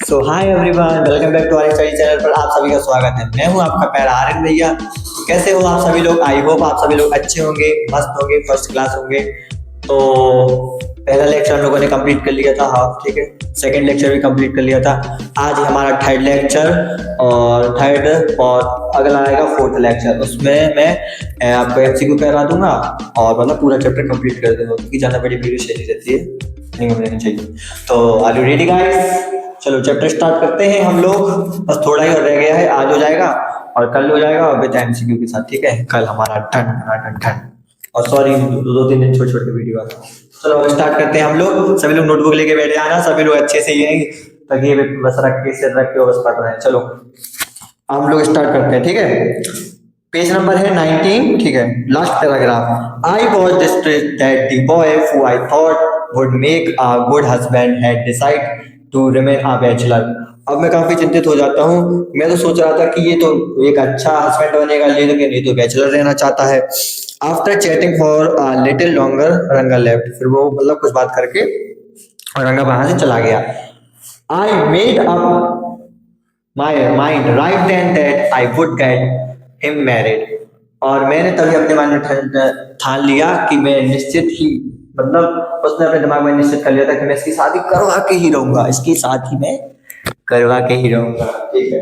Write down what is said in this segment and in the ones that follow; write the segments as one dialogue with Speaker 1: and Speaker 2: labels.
Speaker 1: So hi everyone, welcome back to our study channel पर आप सभी का स्वागत है। मैं हूं आपका प्यारा आर्यन भैया। कैसे हो आप सभी लोग? आई होप आप सभी लोग अच्छे होंगे, मस्त होंगे, फर्स्ट क्लास होंगे। तो पहला लेक्चर हम लोगों ने कंप्लीट कर लिया था हाफ, ठीक है। सेकंड लेक्चर भी कंप्लीट कर लिया था। आज हमारा थर्ड लेक्चर और अगला आएगा फोर्थ लेक्चर। उसमें मैं आपको एमसीक्यू करा दूंगा और मतलब पूरा चैप्टर कंप्लीट कर दूंगा, क्योंकि ज़्यादा बड़ी वीडियो सही रहती है, नहीं होनी चाहिए। तो आर यू रेडी गाइस? चलो चैप्टर स्टार्ट करते हैं हम लोग। बस थोड़ा ही और रह गया है, आज हो जाएगा और कल हो जाएगा और विद एमसीक्यू के साथ, ठीक है। कल हमारा टन और सॉरी दो तीन दिन छोटे छोटे वीडियो आता है। चलो स्टार्ट करते हैं हम लोग। सभी लोग नोटबुक लेके बैठे आना, सभी लोग अच्छे से ये तकिए पे बस रख के सिर रख के बस पढ़ रहे हैं। चलो हम लोग स्टार्ट करते हैं, ठीक है। पेज नंबर है 19, ठीक है। Last paragraph. I was distressed that the boy who I thought would make a good husband had decide to remain a bachelor. अब मैं काफी चिंतित हो जाता हूँ। मैं तो सोच रहा था कि ये तो एक अच्छा हस्बैंड बनेगा, लेकिन ये तो बैचलर रहना चाहता है। After chatting for a little longer रंगा लेफ्ट। फिर वो मतलब कुछ बात करके रंगा वहां से चला गया। I made up my mind right then that I would get him married. और मैंने तभी अपने मन में ठान लिया कि मैं निश्चित ही मतलब उसने अपने दिमाग में निश्चित कर लिया था कि मैं इसकी शादी करवा के ही रहूंगा, इसकी शादी में करवा के ही रहूंगा, ठीक है।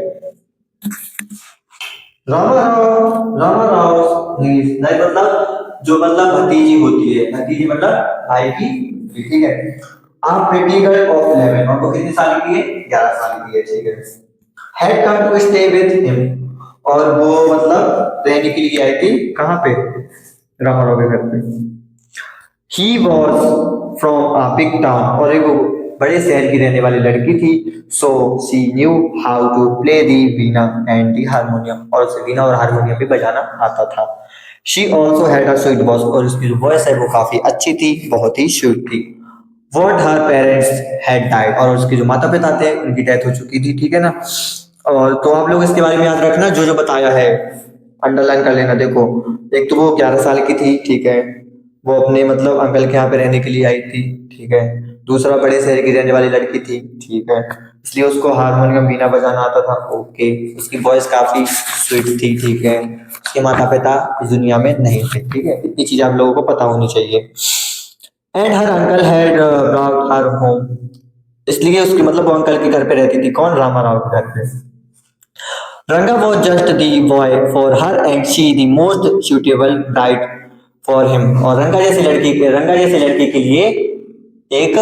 Speaker 1: रामा राव नहीं मतलब जो मतलब भतीजी होती है, भतीजी मतलब भाई की, ठीक है। आप प्रिटी गर्ल ऑफ 11 और वो कितने साल की है? 11 साल की है, ठीक है। Had come to stay with him और वो मतलब रहने के लिए आई थी कहाँ पे? रामाराव के घर पे। He was from a big town और एक बड़े शहर की रहने वाली लड़की थी। So she knew how to play the veena and the harmonium और उसे वीणा और हारमोनियम भी बजाना आता था। She also had a sweet voice और उसकी जो वॉइस है वो काफी अच्छी थी, बहुत ही स्वीट थी। What her parents had died और उसके जो माता पिता थे उनकी डेथ हो चुकी थी, ठीक है ना। और तो आप लोग इसके बारे में याद रखना, जो जो बताया है अंडरलाइन कर लेना। देखो एक तो वो 11 साल की थी, ठीक है। वो अपने मतलब अंकल के यहाँ पे रहने के लिए आई थी, ठीक है। दूसरा बड़े शहर की रहने वाली लड़की थी, ठीक है। इसलिए उसको हारमोनियम बीना बजाना आता था, ओके। उसकी वॉइस काफी स्वीट थी, ठीक है। उसके माता पिता इस दुनिया में नहीं थे, ठीक है। इतनी चीजें आप लोगों को पता होनी चाहिए। And her uncle had brought her home. इसलिए उसके मतलब वो अंकल के घर पे रहती थी। कौन? रामा राव के घर पे। रंगा was just the boy for her and she the most suitable bride for him। और रंगा जैसी लड़की के लिए एक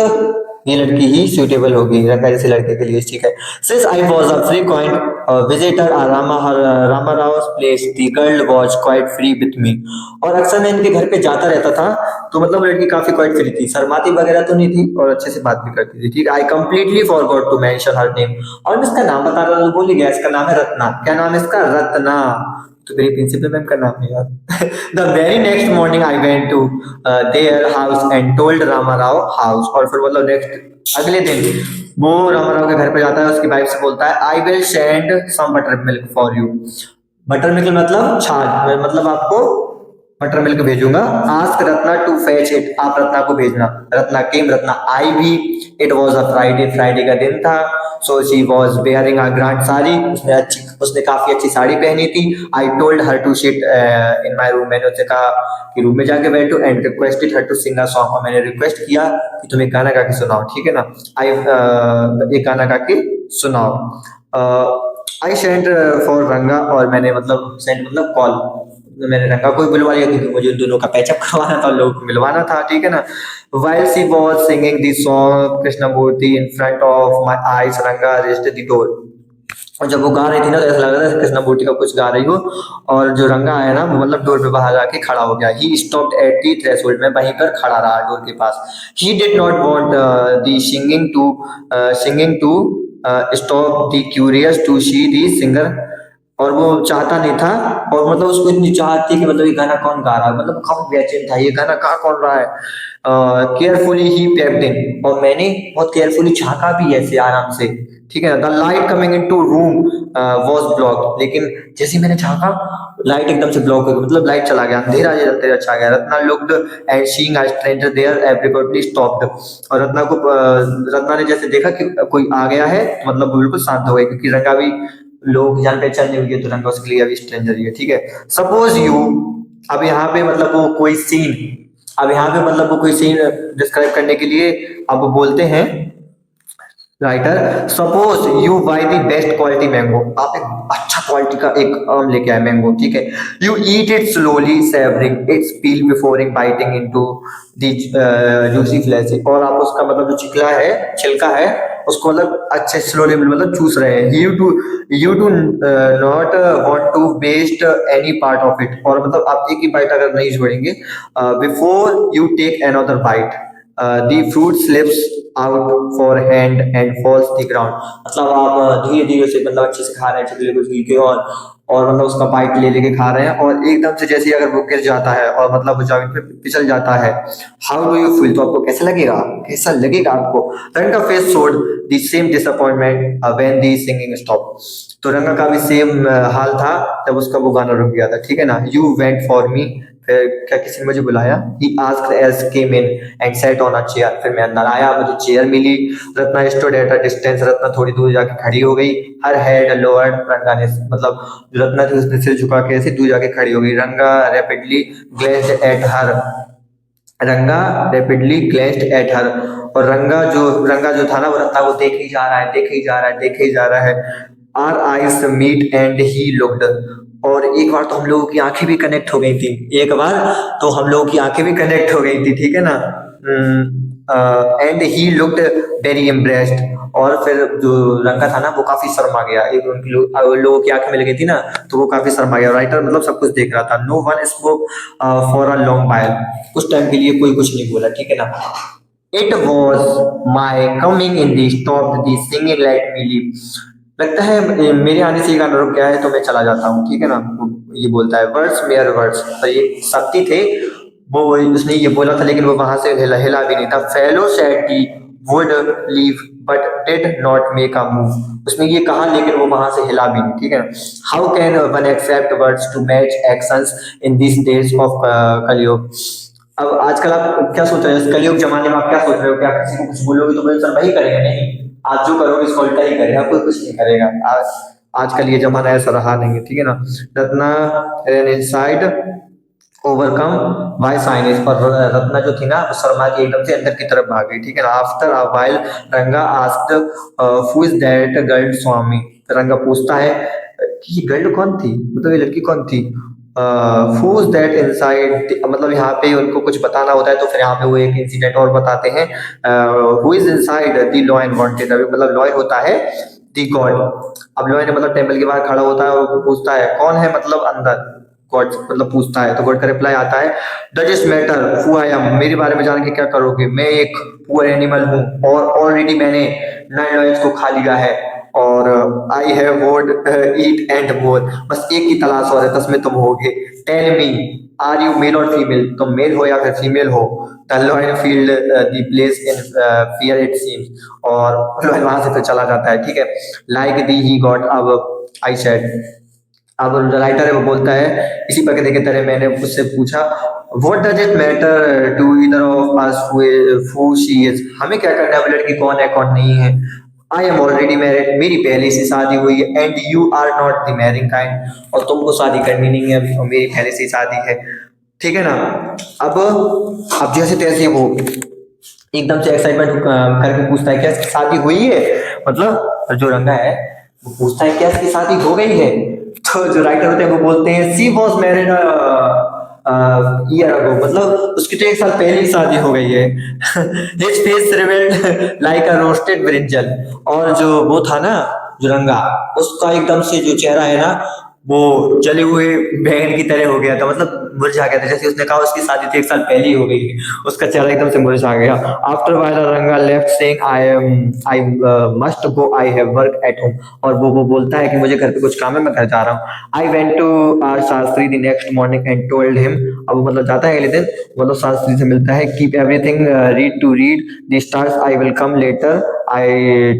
Speaker 1: ये लड़की ही suitable होगी, रंगा जैसी लड़के के लिए, ठीक है। Since I was a frequent visitor at Rama Rao's place, the girl was quite free with me। और अक्सर मैं इनके घर पे जाता रहता था, तो मतलब लड़की काफी क्वाइट फ्री थी, शर्माती वगैरह तो नहीं थी और अच्छे से बात भी करती थी, ठीक है। I completely forgot to mention her name और मैं इसका नाम बता रहा था, भूल ही गया। इसका नाम है रत्ना। क्या नाम है इसका? रत्ना। तो मेरी प्रिंसिपल मैम का नाम है यार। The very next morning I went to their house and told Rama Rao house. और फिर मतलब नेक्स्ट अगले दिन वो रामा राव के घर पे जाता है, उसकी वाइफ से बोलता है I will send some buttermilk for you. Buttermilk मतलब छाछ, मतलब आपको बटर मिल्क भेजूंगा। Ask Ratna to fetch it. आप रत्ना को भेजना। रत्ना केम, रत्ना आई भी। It was a Friday, Friday का दिन था। So she was wearing a grand sari. उसने काफी अच्छी साड़ी पहनी थी। I told her to sit in my room. मैंने उससे कहा कि रूम में जाके बैठो and requested her to sing a song. और मैंने रिक्वेस्ट किया कि तुम एक गाना गा के सुनाओ, ठीक है ना। एक गाना गा के सुनाओ। आई सेंट फॉर रंगा और मैंने मतलब सेंट मतलब कॉल, मैंने रंगा को भी बुलवा लिया क्योंकि मुझे उन दोनों का पैचअप करवाना था, लोगों को मिलवाना था, ठीक है ना। While she was singing the song Krishnamurti in front of my eyes, Ranga reached the door। और जब वो गा रही थी ना तो ऐसा लग रहा था कृष्णमूर्ति का कुछ गा रही हो। और जो रंगा आया ना वो मतलब डोर पे बाहर आके खड़ा हो गया। He stopped at the threshold में, वहीं पर खड़ा रहा डोर के पास। He did not want the singing to stop the curious to see the singer. और वो चाहता नहीं था और मतलब उसको इतनी चाहत थी कि मतलब ये गाना कौन गा रहा है, मतलब काफी बेचैन था, ये गाना कहाँ कौन रहा है। केयरफुली ही पेप्ड इन और मैंने बहुत केयरफुली झांका भी ऐसे आराम से, ठीक है। The light coming into room was block, लेकिन जैसे ही मैंने झांका लाइट एकदम से ब्लॉक हो गई, मतलब लाइट चला गया, अंधेरा छा गया। Ratna looked and seeing a stranger there everybody stopped, और रत्ना ने जैसे देखा कि कोई आ गया है, मतलब बिल्कुल शांत हो गई, क्योंकि रंगा भी लोग जान पहचान नहीं हुई है, तो रंगा उसके लिए अभी स्ट्रेंजर ही है, ठीक है। सपोज यू, अब यहाँ पे मतलब वो कोई सीन, अब यहाँ पे मतलब वो कोई सीन डिस्क्राइब करने के लिए अब बोलते हैं writer, suppose you by the best quality mango, आप एक अच्छा क्वालिटी का एक आम लेके आए मैंगो, ठीक है। You eat it slowly savouring it's peel before biting into the juicy flash, और आप उसका मतलब जो चिकला है, छिलका है, उसको मतलब अच्छे स्लोली मतलब चूस रहे हैं। You to not want to waste any part of it, और मतलब आप एक ही बाइट अगर नहीं छोड़ेंगे, before you take another bite the fruit slips out for hand and falls the ground, मतलब आप धीरे धीरे से मतलब अच्छे से खा रहे हैं चिकले को छील के, और मतलब उसका बाइट ले लेके खा रहे हैं, और एकदम से जैसे ही अगर वो गिर जाता है और मतलब वो जमीन पे फिसल जाता है, हाउ डू यू फील, तो आपको कैसा लगेगा, कैसा लगेगा आपको। रंगा face showed the same disappointment when the singing stop, तो रंगा का भी सेम हाल था जब उसका वो गाना रुक गया था, ठीक है ना। यू वेंट फॉर मी, फिर क्या किसी ने मुझे बुलाया, he asked as came in and sat on a chair, फिर मैं अंदर आया, मुझे चेयर मिली। Ratna stood at a distance, Ratna थोड़ी दूर जाके खड़ी हो गई। her head lowered, रंगा ने मतलब जो रत्ना थी उसने सिर झुका के ऐसे दूर जाके खड़ी हो गई। rapidly glanced at her, रंगा रैपिडली ग्लेंस्ड एट हर, और रंगा जो था ना, वो रत्ना को देख ही जा रहा है, देख ही जा रहा है, देख ही जा रहा है। Our eyes meet and he looked, और एक बार तो हम लोगों की आंखें भी कनेक्ट हो गई थी, एक बार तो हम लोगों की आंखें भी कनेक्ट हो गई थी, ठीक है ना। And he looked very impressed, और फिर जो रंगा था ना वो काफी शर्मा गया, एक लोगों की आंखें मिल गई थी ना, तो वो काफी शर्मा गया। राइटर मतलब सब कुछ देख रहा था। No one spoke for a long while, कुछ टाइम के लिए कोई कुछ नहीं बोला, ठीक है ना। It was my coming in the stop the singing let me leave, लगता है मेरे आने से ये गाना रुक गया है, तो मैं चला जाता हूँ, ठीक है ना। ये बोलता है वर्ड्स मेयर वर्ड्स, तो ये शक्ति थे, वो उसने ये बोला था, लेकिन वो वहां से हिला हिला भी नहीं था। Fellow said he would leave but did not make a move, उसने ये कहा लेकिन वो वहां से हिला भी नहीं, ठीक है। How can one accept words to match actions in this days of Kalyug, अब आजकल आप क्या सोच रहे हो इस कलयुग जमाने में, आप क्या सोच रहे हो, क्या किसी को कुछ बोलोगे तो बोले सर वही करेगा, नहीं, आज जो करोगे इसको उल्टा ही करेगा, कोई कुछ नहीं करेगा। आजकल ये जमाना ऐसा रहा नहीं है, ठीक है ना। Ratna ran inside overcome bye signage, और रत्ना जो थी ना वो शर्मा के एकदम से अंदर की तरफ भाग गई, ठीक है ना। After a while Ranga asked who is that girl Swami, Ranga पूछता है कि ये गर्ल कौन थी, मतलब ये लड़की कौन थी। हु इज दैट इनसाइड, मतलब यहाँ पे उनको कुछ बताना होता है, तो फिर यहाँ पे वो एक इंसिडेंट और बताते हैं। Who is inside the law and wanted, अभी मतलब लॉ होता है दी गॉड, अब लॉ ने मतलब टेम्पल के बाहर खड़ा होता है और पूछता है कौन है, मतलब अंदर गॉड मतलब पूछता है, तो गॉड का रिप्लाई आता है adjust matter who I am, मेरे बारे में जान के क्या करोगे, मैं एक पुअर एनिमल हूँ, और ऑलरेडी मैंने 9 लॉयंस को खा लिया है, और आई हैव वोड ईट एंड मोर, बस एक की तलाश और है, 10 में तुम होगे। Tell me are you male or female, तुम मेल हो या फिर फीमेल हो। The lion filled the place in fear it seems, और लॉयन वहां से फिर चला जाता है, ठीक है। लाइक दी ही गॉट अब आई सेड, अब राइटर है वो बोलता है इसी प्रकृति की तरह मैंने उससे पूछा what does it matter to either of us who she is, हमें क्या करना है लड़की कौन है कौन नहीं है। आई एम ऑलरेडी मैरिड, मेरी पहले से शादी हुई है, and you are not the marrying kind, और तुमको शादी करनी नहीं है अभी, और मेरी पहले से शादी है, ठीक है ना। अब जैसे तैसे वो एकदम से एक्साइटमेंट करके पूछता है क्या इसकी शादी हुई है, मतलब जो रंगा है वो पूछता है क्या इसकी शादी हो गई है, तो जो राइटर होते हैं वो बोलते हैं सी वॉज मैरिड ईयर अगो, मतलब उसकी तो 1 साल पहले ही शादी हो गई है। हिज फेस रिवेल्ड लाइक अ रोस्टेड ब्रिंजल, और जो वो था ना जो रंगा, उसका एकदम से जो चेहरा है ना वो जले हुए बैंगन की तरह हो गया था, मतलब मुरझा गया था, जैसे उसने कहा उसकी शादी तो 1 साल पहले ही हो गई है, उसका चेहरा एकदम से मुरझा गया। आफ्टर व्हाइल रंगा left saying I must go I have work at home, और वो बोलता है कि मुझे घर पे कुछ काम है, मैं घर जा रहा हूँ। I went to our Shastri the next morning and told him, अब वो मतलब जाता है अगले दिन, मतलब शास्त्री से मिलता है, keep everything ready to read the stars I will come later, I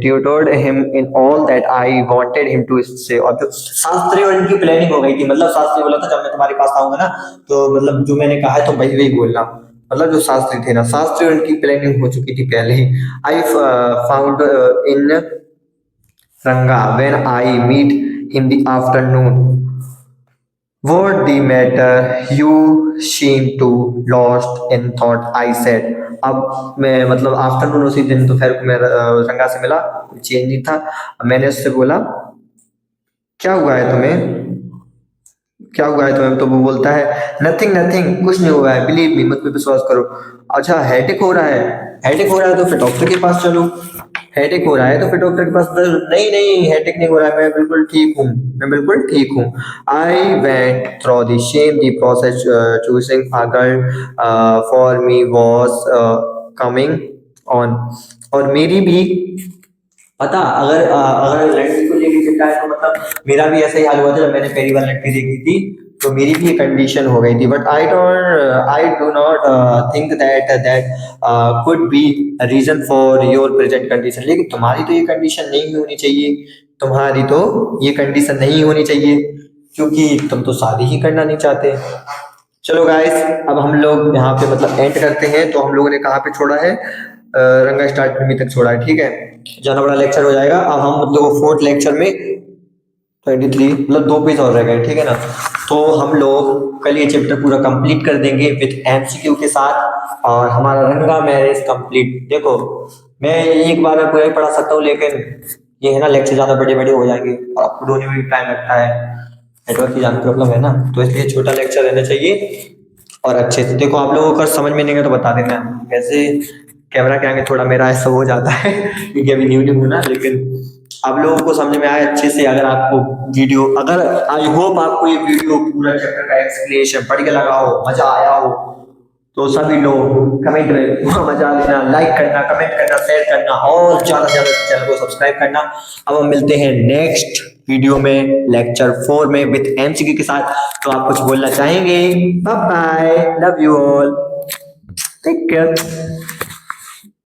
Speaker 1: tutored him in all that I wanted him to say। और जो शास्त्री और इनकी प्लानिंग हो गई थी, मतलब शास्त्री बोला था जब मैं तुम्हारे पास आऊंगा ना तो मतलब जो मैंने कहा है तो वही वही बोलना, मतलब जो शास्त्री थे ना, शास्त्री और इनकी प्लानिंग हो चुकी थी पहले ही। आई found in Ranga when I meet in the afternoon what the matter you seem to lost in thought I said। अब मैं मतलब आफ्टरनून उसी दिन दोपहर को मैं रंगा से मिला, चेंज नहीं था। मैंने उससे बोला क्या हुआ है तुम्हें, क्या हुआ है तुम्हें, तो वो बोलता है नथिंग नथिंग, कुछ नहीं हुआ है, बिलीव मी, मुझ पे विश्वास करो। अच्छा हेडेक हो रहा है, हेडेक हो रहा है तो फिर डॉक्टर के पास चलो, हेडेक हो रहा है तो फिर डॉक्टर के पास। नहीं नहीं हेडेक नहीं हो रहा है, मैं बिल्कुल ठीक हूँ, मैं बिल्कुल ठीक हूँ। I went through the same the process choosing a girl for me was coming on. और मेरी भी पता अगर लड़की को लेके चिपका है तो मतलब मेरा भी ऐसा ही हाल हुआ था जब मैंने पहली बार लड़की देखी थी, तो मेरी भी कंडीशन हो गई थी। But I do not think that that could be reason for your present condition. लेकिन तुम्हारी तो ये कंडीशन नहीं होनी चाहिए, तुम्हारी तो ये कंडीशन नहीं होनी चाहिए क्योंकि तुम तो शादी ही करना नहीं चाहते। चलो गाइस अब हम लोग यहाँ पे मतलब एंड करते हैं। तो हम लोगों ने कहाँ पे छोड़ा है, रंगा स्टार्ट में तक छोड़ा है, ठीक है। जाना बड़ा लेक्चर हो जाएगा। अब हम मतलब फोर्थ लेक्चर में 23 मतलब 2 पेज और रह गए, ठीक है ना। तो हम लोग कल ये चैप्टर पूरा कंप्लीट कर देंगे विद एमसीक्यू के साथ, और हमारा रंगा मैरिज कंप्लीट। देखो मैं एक बार में पूरा ही पढ़ा सकता हूँ, लेकिन ये है ना लेक्चर ज्यादा बड़े बड़े हो जाएंगे और आपको ढूंढने में भी टाइम लगता है, नेटवर्क की ज्यादा प्रॉब्लम है ना, तो इसलिए छोटा लेक्चर रहना चाहिए और अच्छे से। देखो आप लोगों को समझ में नहीं है तो बता देना, वैसे कैमरा के आगे थोड़ा मेरा ऐसा हो जाता है क्योंकि अभी न्यू हूँ ना, लेकिन आप लोगों को समझ में आए अच्छे से। अगर आपको वीडियो, अगर आई होप आपको ये वीडियो पूरा चैप्टर का एक्सप्लेनेशन पढ़ के लगा हो, मजा आया हो, तो सभी लोग कमेंट में मजा देना, लाइक करना, कमेंट करना, शेयर करना और ज्यादा से ज्यादा चैनल को सब्सक्राइब करना। अब हम मिलते हैं नेक्स्ट वीडियो में लेक्चर 4 में विद एमसीक्यू के साथ। तो आप कुछ बोलना चाहेंगे? Bye bye, love you all, take care.